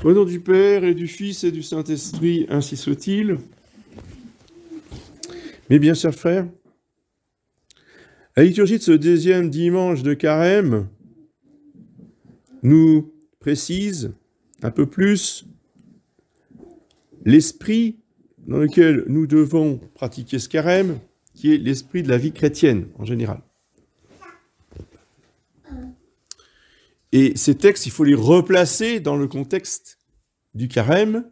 Au nom du Père et du Fils et du Saint-Esprit, ainsi soit-il. Mes bien chers frères, la liturgie de ce deuxième dimanche de Carême nous précise un peu plus l'esprit dans lequel nous devons pratiquer ce Carême, qui est l'esprit de la vie chrétienne en général. Et ces textes, il faut les replacer dans le contexte du Carême,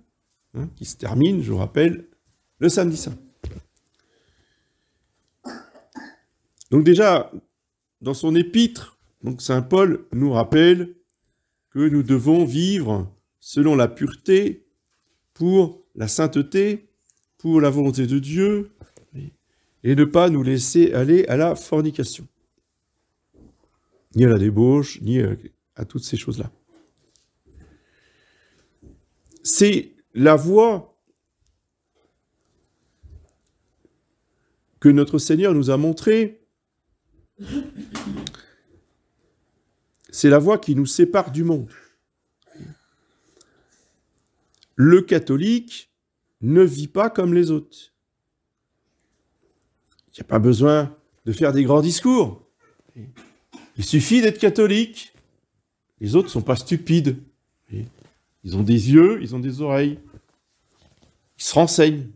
qui se termine, je vous rappelle, le samedi saint. Donc déjà, dans son épître, donc saint Paul nous rappelle que nous devons vivre selon la pureté, pour la sainteté, pour la volonté de Dieu, et ne pas nous laisser aller à la fornication, ni à la débauche, ni à toutes ces choses-là. C'est la voie que notre Seigneur nous a montrée. C'est la voie qui nous sépare du monde. Le catholique ne vit pas comme les autres. Il n'y a pas besoin de faire des grands discours. Il suffit d'être catholique. Les autres ne sont pas stupides. Ils ont des yeux, ils ont des oreilles. Ils se renseignent.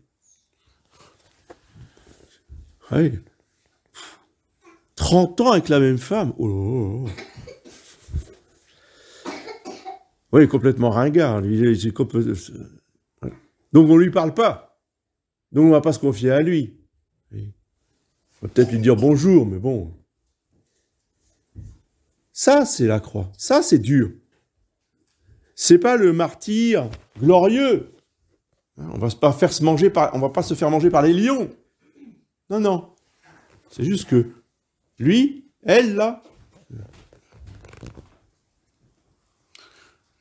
Ouais. 30 ans avec la même femme. Oh. Oui, complètement ringard. Lui, donc on ne lui parle pas. Donc on ne va pas se confier à lui. On va peut-être lui dire bonjour, mais bon. Ça, c'est la croix. Ça, c'est dur. C'est pas le martyr glorieux. On va pas se faire manger par les lions. Non. C'est juste que lui, elle, là.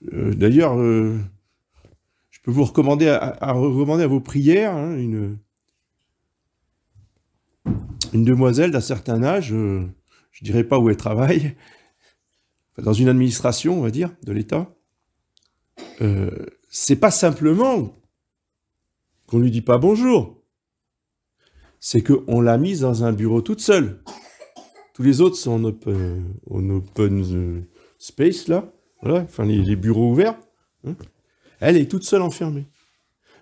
D'ailleurs, je peux vous recommander à vos prières une demoiselle d'un certain âge, je dirais pas où elle travaille, dans une administration, on va dire, de l'État. C'est pas simplement qu'on lui dit pas bonjour, c'est qu'on l'a mise dans un bureau toute seule. Tous les autres sont en open space, là, voilà, enfin les bureaux ouverts. Elle est toute seule enfermée.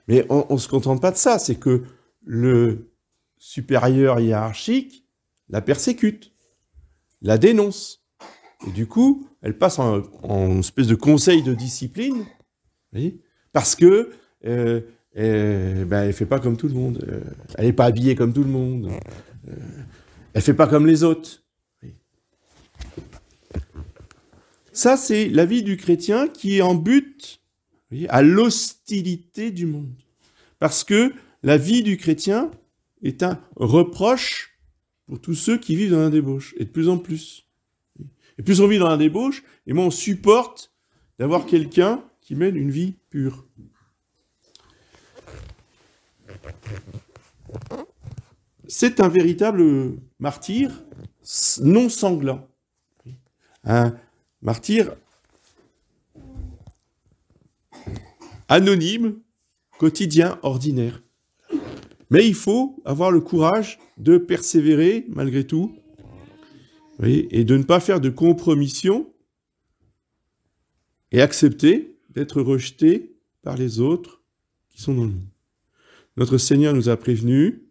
Mais on ne se contente pas de ça, c'est que le supérieur hiérarchique la persécute, la dénonce. Et du coup, elle passe en espèce de conseil de discipline, vous voyez, parce que elle fait pas comme tout le monde, elle n'est pas habillée comme tout le monde, elle fait pas comme les autres. Ça, c'est la vie du chrétien qui est en but, vous voyez, à l'hostilité du monde. Parce que la vie du chrétien est un reproche pour tous ceux qui vivent dans la débauche, et de plus en plus. Et plus on vit dans la débauche, et moins on supporte d'avoir quelqu'un qui mène une vie pure. C'est un véritable martyr non sanglant. Un martyr anonyme, quotidien, ordinaire. Mais il faut avoir le courage de persévérer malgré tout, vous voyez, et de ne pas faire de compromission et accepter d'être rejeté par les autres qui sont dans le monde. Notre Seigneur nous a prévenus.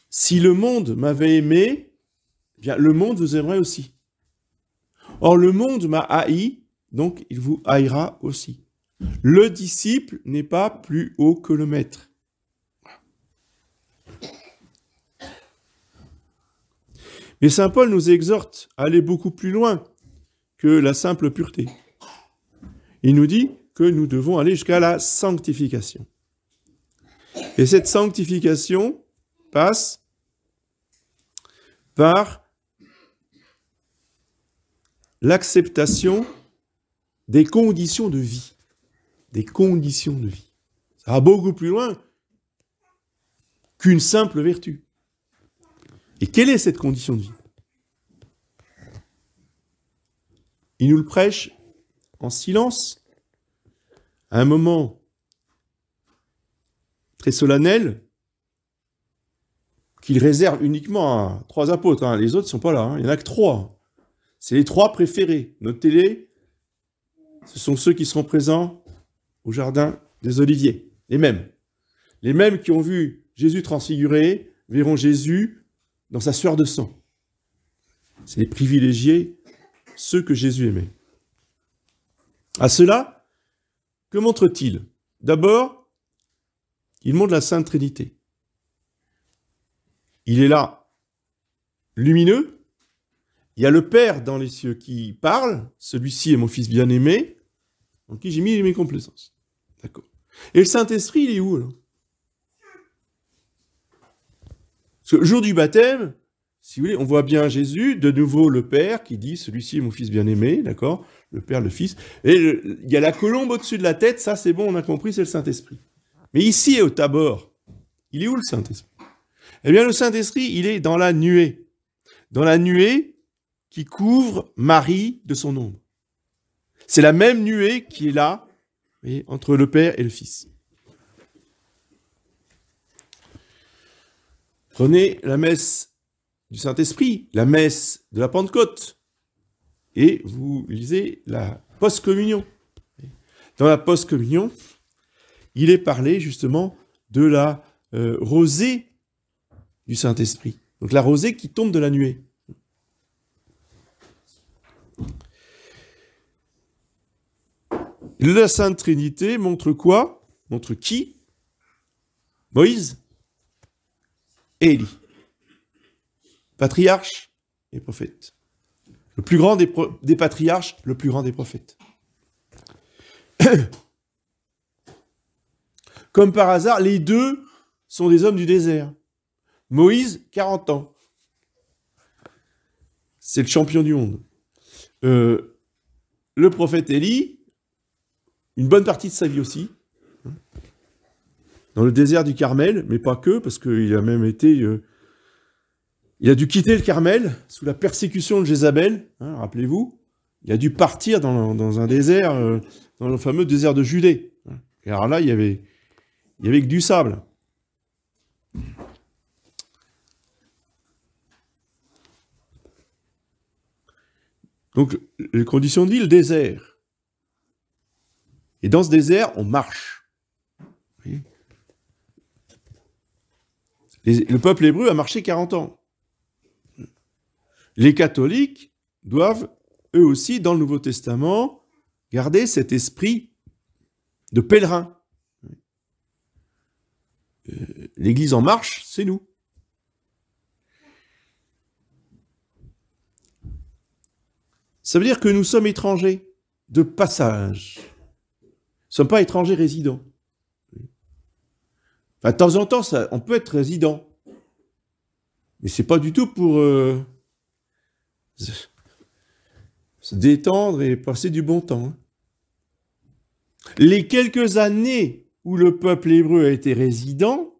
Si le monde m'avait aimé, eh bien le monde vous aimerait aussi. Or le monde m'a haï, donc il vous haïra aussi. Le disciple n'est pas plus haut que le maître. Mais saint Paul nous exhorte à aller beaucoup plus loin que la simple pureté. Il nous dit que nous devons aller jusqu'à la sanctification. Et cette sanctification passe par l'acceptation des conditions de vie. Des conditions de vie. Ça va beaucoup plus loin qu'une simple vertu. Et quelle est cette condition de vie? il nous le prêche en silence, à un moment très solennel, qu'il réserve uniquement à 3 apôtres. Hein. Les autres ne sont pas là, hein. Il n'y en a que 3. C'est les 3 préférés. Notez-les, ce sont ceux qui seront présents au jardin des Oliviers. Les mêmes. Les mêmes qui ont vu Jésus transfiguré verront Jésus dans sa sueur de sang. C'est les privilégiés, ceux que Jésus aimait. À cela, que montre-t-il? D'abord, il montre la Sainte Trinité. Il est là, lumineux. Il y a le Père dans les cieux qui parle. Celui-ci est mon Fils bien-aimé, en qui j'ai mis mes complaisances. D'accord. Et le Saint-Esprit, il est où, alors? Parce que le jour du baptême, si vous voulez, on voit bien Jésus, de nouveau le Père qui dit « Celui-ci est mon Fils bien-aimé », d'accord? Le Père, le Fils. Et il y a la colombe au-dessus de la tête, ça c'est bon, on a compris, c'est le Saint-Esprit. Mais ici, au Tabor, il est où le Saint-Esprit? Eh bien, le Saint-Esprit, il est dans la nuée. Dans la nuée qui couvre Marie de son ombre. C'est la même nuée qui est là, vous voyez, entre le Père et le Fils. Prenez la messe du Saint-Esprit, la messe de la Pentecôte, et vous lisez la post-communion. Dans la post-communion, il est parlé justement de la rosée du Saint-Esprit. Donc la rosée qui tombe de la nuée. La Sainte Trinité montre quoi? Montre qui? Moïse et Élie. Patriarche et prophète. Le plus grand des patriarches, le plus grand des prophètes. Comme par hasard, les deux sont des hommes du désert. Moïse, 40 ans. C'est le champion du monde. Le prophète Élie, une bonne partie de sa vie aussi, dans le désert du Carmel, mais pas que, parce qu'il a même été... il a dû quitter le Carmel sous la persécution de Jézabel, hein, rappelez-vous. Il a dû partir dans un désert, dans le fameux désert de Judée. Et alors là, il y avait que du sable. Donc, les conditions de vie, le désert. Et dans ce désert, on marche. Le peuple hébreu a marché 40 ans. Les catholiques doivent, eux aussi, dans le Nouveau Testament, garder cet esprit de pèlerin. L'Église en marche, c'est nous. Ça veut dire que nous sommes étrangers de passage. Nous ne sommes pas étrangers résidents. Enfin, de temps en temps, on peut être résident. Mais ce n'est pas du tout pour se détendre et passer du bon temps. Les quelques années où le peuple hébreu a été résident,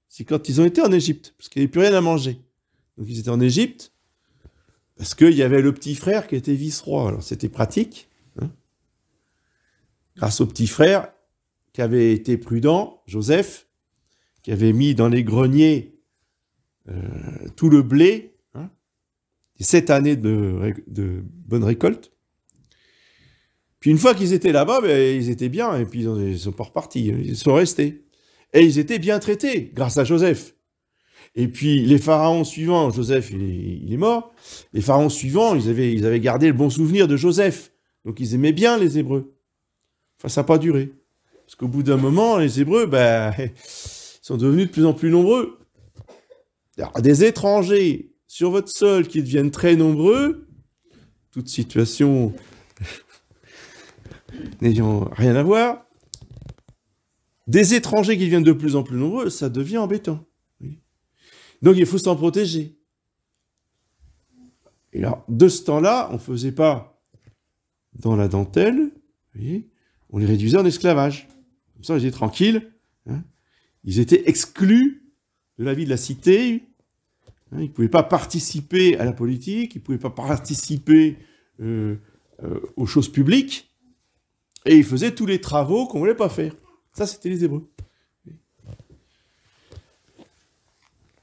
c'est quand ils ont été en Égypte, parce qu'il n'y avait plus rien à manger. Donc ils étaient en Égypte, parce qu'il y avait le petit frère qui était vice-roi. Alors c'était pratique, hein, grâce au petit frère qui avait été prudent, Joseph, qui avait mis dans les greniers tout le blé, hein, 7 années de bonne récolte. Puis une fois qu'ils étaient là-bas, ben, ils étaient bien, et puis ils ne sont pas repartis, ils sont restés. Et ils étaient bien traités, grâce à Joseph. Et puis les pharaons suivants, Joseph il est mort, les pharaons suivants, ils avaient gardé le bon souvenir de Joseph. Donc ils aimaient bien les Hébreux. Enfin, ça n'a pas duré. Parce qu'au bout d'un moment, les Hébreux, ben, sont devenus de plus en plus nombreux. Alors, des étrangers sur votre sol qui deviennent très nombreux, toute situation n'ayant rien à voir, des étrangers qui deviennent de plus en plus nombreux, ça devient embêtant. Oui. Donc il faut s'en protéger. Et alors, de ce temps-là, on ne faisait pas dans la dentelle, oui, on les réduisait en esclavage. Comme ça, ils étaient tranquilles, hein. Ils étaient exclus de la vie de la cité, hein. Ils ne pouvaient pas participer à la politique, ils ne pouvaient pas participer aux choses publiques, et ils faisaient tous les travaux qu'on ne voulait pas faire. Ça, c'était les Hébreux.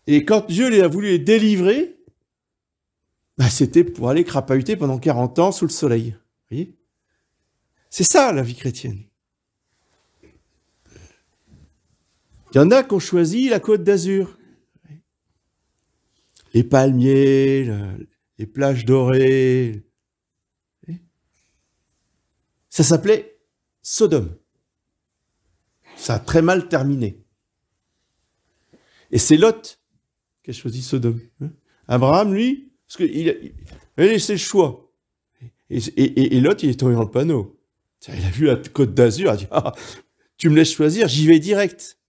Et quand Dieu a voulu les délivrer, bah, c'était pour aller crapahuter pendant 40 ans sous le soleil. Vous voyez ? C'est ça, la vie chrétienne. Il y en a qui ont choisi la Côte d'Azur. Les palmiers, les plages dorées. Ça s'appelait Sodome. Ça a très mal terminé. Et c'est Lot qui a choisi Sodome. Abraham, lui, parce qu'il a laissé le choix. Et Lot, il est tombé dans le panneau. Il a vu la Côte d'Azur, il a dit, ah, tu me laisses choisir, j'y vais direct.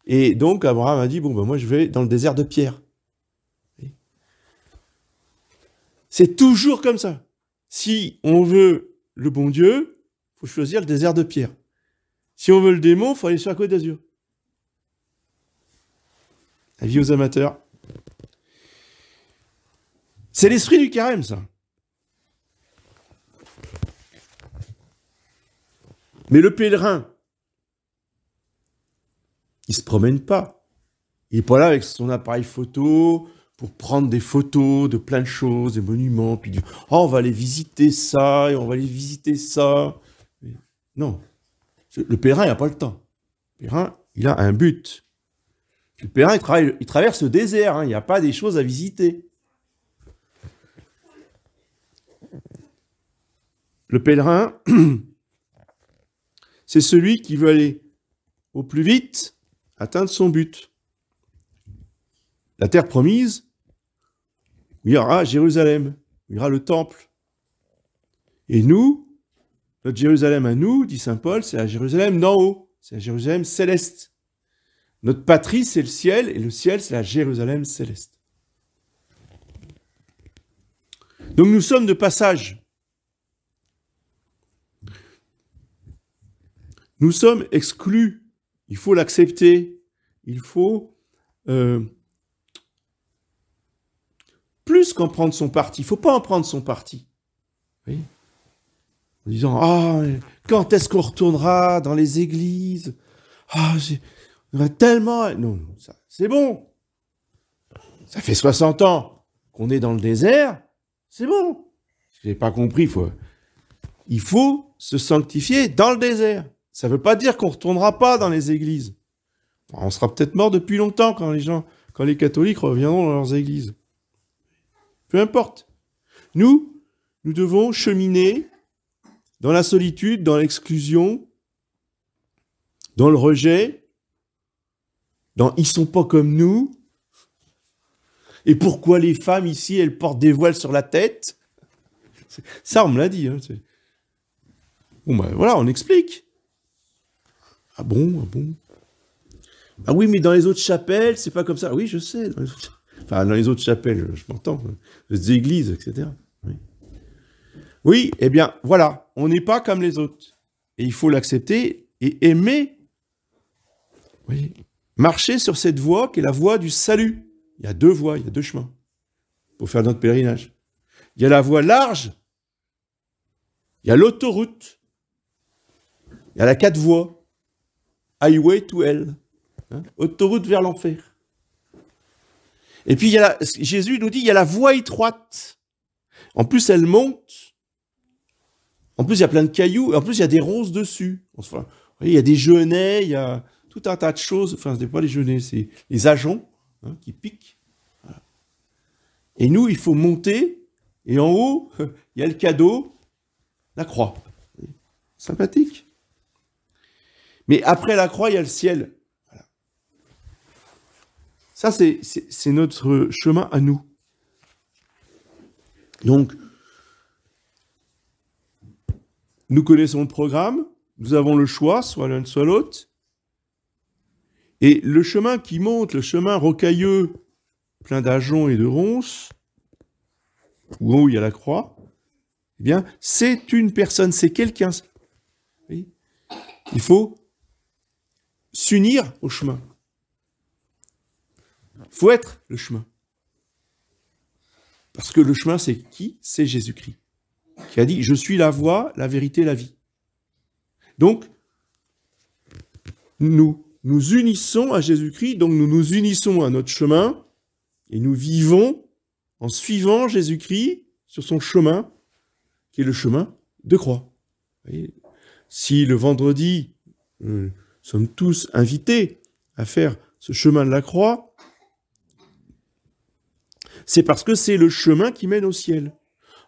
Et donc, Abraham a dit, bon, ben moi, je vais dans le désert de Pierre. C'est toujours comme ça. Si on veut le bon Dieu, il faut choisir le désert de Pierre. Si on veut le démon, il faut aller sur la Côte d'Azur. Avis aux amateurs. C'est l'esprit du carême, ça. Mais le pèlerin, il se promène pas. Il n'est pas là avec son appareil photo pour prendre des photos de plein de choses, des monuments, puis dire « Oh, on va aller visiter ça, et on va aller visiter ça. » Non. Le pèlerin, il n'a pas le temps. Le pèlerin, il a un but. Le pèlerin, il traverse le désert, hein, il n'y a pas des choses à visiter. Le pèlerin, c'est celui qui veut aller au plus vite atteindre son but. La terre promise, où il y aura Jérusalem, où il y aura le temple. Et nous, notre Jérusalem à nous, dit saint Paul, c'est la Jérusalem d'en haut, c'est la Jérusalem céleste. Notre patrie, c'est le ciel, et le ciel, c'est la Jérusalem céleste. Donc nous sommes de passage. Nous sommes exclus. Il faut l'accepter. Il faut plus qu'en prendre son parti. Il ne faut pas en prendre son parti. Oui. En disant, ah, quand est-ce qu'on retournera dans les églises? Ah, on va tellement... Non, ça, c'est bon. Ça fait 60 ans qu'on est dans le désert. C'est bon. Je n'ai pas compris. Il faut se sanctifier dans le désert. Ça ne veut pas dire qu'on ne retournera pas dans les églises. On sera peut-être mort depuis longtemps quand les catholiques reviendront dans leurs églises. Peu importe. Nous devons cheminer dans la solitude, dans l'exclusion, dans le rejet, dans « ils sont pas comme nous ». Et pourquoi les femmes ici, elles portent des voiles sur la tête? Ça, on me l'a dit. Hein. Bon, ben voilà, on explique. Ah bon? Ah oui, mais dans les autres chapelles, c'est pas comme ça. Oui, je sais. Dans les autres chapelles, je m'entends. Les églises, etc. Oui, eh bien, voilà. On n'est pas comme les autres. Et il faut l'accepter et aimer. Oui. Marcher sur cette voie qui est la voie du salut. Il y a deux voies, il y a deux chemins pour faire notre pèlerinage. Il y a la voie large, il y a l'autoroute, il y a la 4 voies, highway to hell, hein, autoroute vers l'enfer. Et puis Jésus nous dit, il y a la voie étroite. En plus, elle monte. En plus, il y a plein de cailloux. En plus, il y a des ronces dessus. Enfin, il y a des genêts, il y a tout un tas de choses. Enfin, ce n'est pas les genêts, c'est les ajoncs. Hein, qui pique. Voilà. Et nous, il faut monter, et en haut, il y a le cadeau, la croix. Sympathique. Mais après la croix, il y a le ciel. Voilà. Ça, c'est notre chemin à nous. Donc, nous connaissons le programme, nous avons le choix, soit l'un, soit l'autre. Et le chemin qui monte, le chemin rocailleux, plein d'ajoncs et de ronces, où il y a la croix, eh bien, c'est une personne, c'est quelqu'un. Oui. Il faut s'unir au chemin. Il faut être le chemin. Parce que le chemin, c'est qui? C'est Jésus-Christ. qui a dit « Je suis la voie, la vérité, la vie ». Donc, nous nous unissons à Jésus-Christ, donc nous nous unissons à notre chemin, et nous vivons en suivant Jésus-Christ sur son chemin, qui est le chemin de croix. Vous voyez, si le vendredi, nous sommes tous invités à faire ce chemin de la croix, c'est parce que c'est le chemin qui mène au ciel.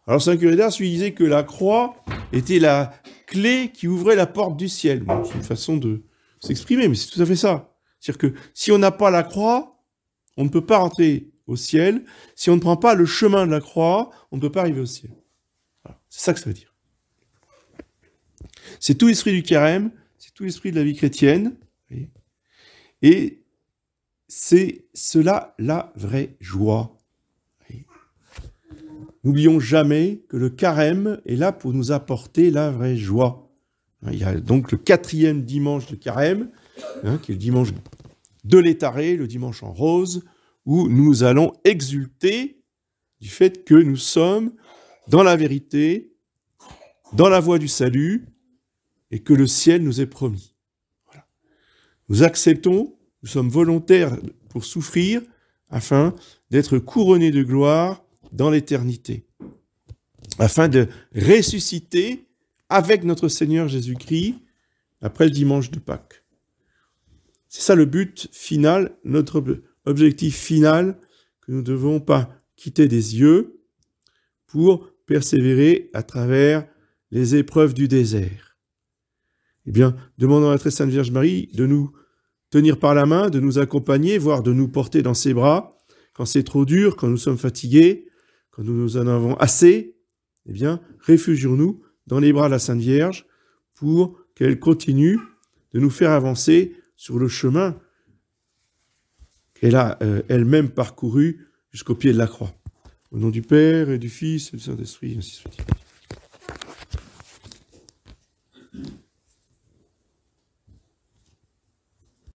Alors Saint Curé d'Ars lui disait que la croix était la clé qui ouvrait la porte du ciel. Bon, c'est une façon de s'exprimer, mais c'est tout à fait ça. C'est-à-dire que si on n'a pas la croix, on ne peut pas rentrer au ciel. Si on ne prend pas le chemin de la croix, on ne peut pas arriver au ciel. Voilà. C'est ça que ça veut dire. C'est tout l'esprit du carême, c'est tout l'esprit de la vie chrétienne. Et c'est cela la vraie joie. N'oublions jamais que le carême est là pour nous apporter la vraie joie. Il y a donc le 4e dimanche de carême, qui est le dimanche de l'étaré, le dimanche en rose, où nous allons exulter du fait que nous sommes dans la vérité, dans la voie du salut, et que le ciel nous est promis. Voilà. Nous acceptons, nous sommes volontaires pour souffrir, afin d'être couronnés de gloire dans l'éternité, afin de ressusciter avec notre Seigneur Jésus-Christ après le dimanche de Pâques. C'est ça le but final, notre objectif final, que nous ne devons pas quitter des yeux pour persévérer à travers les épreuves du désert. Eh bien, demandons à la très sainte Vierge Marie de nous tenir par la main, de nous accompagner, voire de nous porter dans ses bras, quand c'est trop dur, quand nous sommes fatigués, quand nous en avons assez, eh bien, réfugions-nous dans les bras de la Sainte Vierge pour qu'elle continue de nous faire avancer sur le chemin qu'elle a elle-même parcouru jusqu'au pied de la croix. Au nom du Père et du Fils et du Saint-Esprit, ainsi soit-il.